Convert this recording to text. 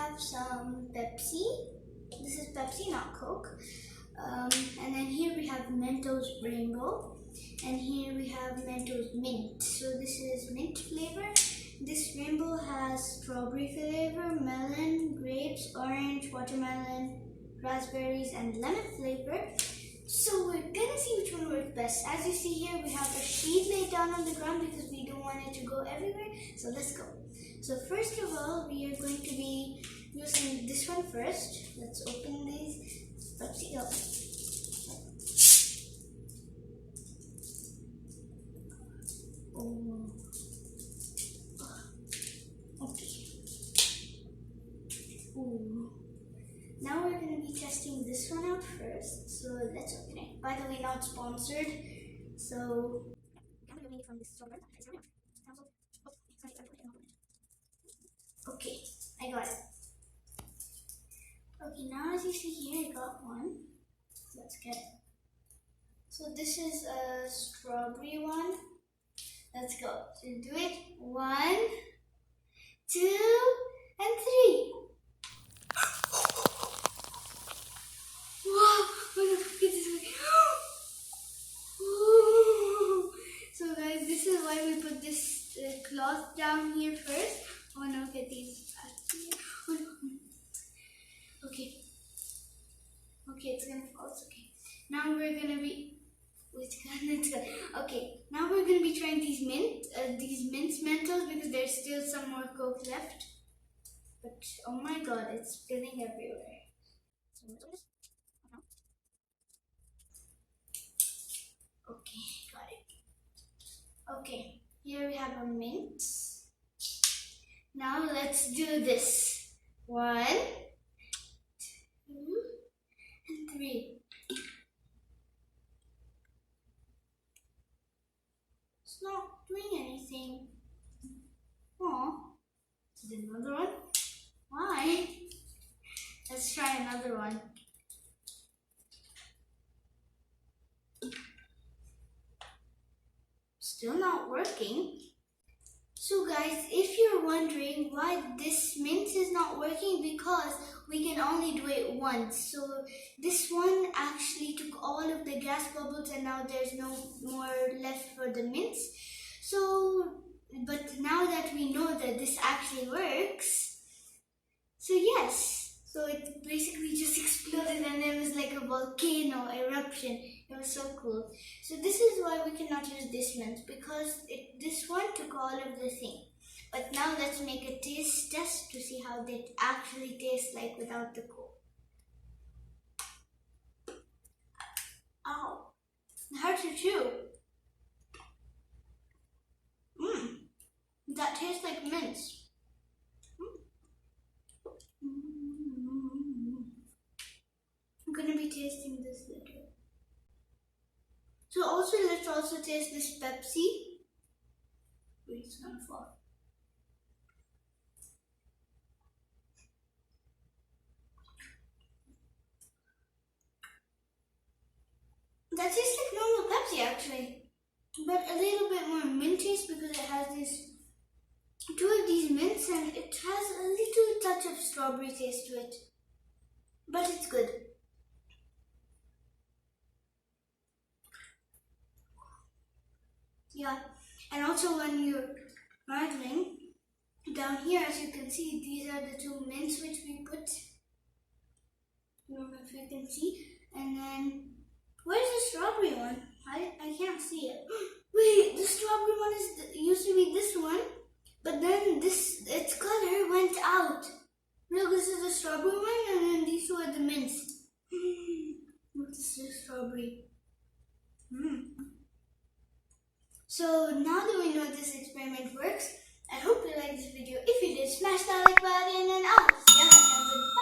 have some Pepsi. This is Pepsi, not Coke. And then here we have Mentos Rainbow. And here we have Mentos Mint. So this is mint flavor. This rainbow has strawberry flavor, melon, grapes, orange, watermelon, raspberries, and lemon flavor. So we're gonna see which one works best. As you see here, we have a sheet laid down on the ground because we don't want it to go everywhere. So let's go. So first of all, we are going to be using this one first. Let's open these. Pepsi up. Oh. Okay. Ooh. Now we're going to be testing this one out first. So let's open it. By the way, not sponsored. So I'm going to open it from this store. Okay, I got it. Okay, now as you see here, I got one. Let's get it. So this is a strawberry one. Let's go. So do it. 1, 2, and 3. Wow! Get this way. So guys, this is why we put this cloth down here first. Oh no, get these back here. Oh, no. Okay. Okay, it's gonna fall. It's okay. Now we're gonna be. Okay, now we're gonna be trying these mint Mentos because there's still some more Coke left. But oh my god, it's spilling everywhere. So let's open this. Okay, got it. Okay, here we have a mint. Now let's do this. 1, 2, and 3. It's not doing anything. Oh, is it another one? Why? Let's try another one. Still not working. So guys, if you're wondering why this mint is not working, because we can only do it once. So this one actually took all of the gas bubbles and now there's no more left for the mints. So, but now that we know that this actually works, so yes. So it basically just exploded and it was like a volcano eruption. It was so cool. So this is why we cannot use this mint, because this one took all of the thing. But now let's make a taste test to see how they actually taste like without the Coke. Ow, it hurts to chew. That tastes like mints. I'm gonna be tasting this later. So also, let's also taste this Pepsi. Wait, it's gonna fall. That tastes like normal Pepsi actually, but a little bit more mint taste because it has these 2 of these mints and it has a little touch of strawberry taste to it. But it's good. Yeah, and also when you're gargling, down here as you can see, these are the 2 mints which we put. I don't know if you can see. And then, where's the strawberry one? I can't see it. Wait, the strawberry one used to be this one, but then its color went out. Look, this is the strawberry one, and then these 2 are the mints. This is strawberry. So now that we know this experiment works, I hope you liked this video. If you did, smash that like button and I'll see you next time.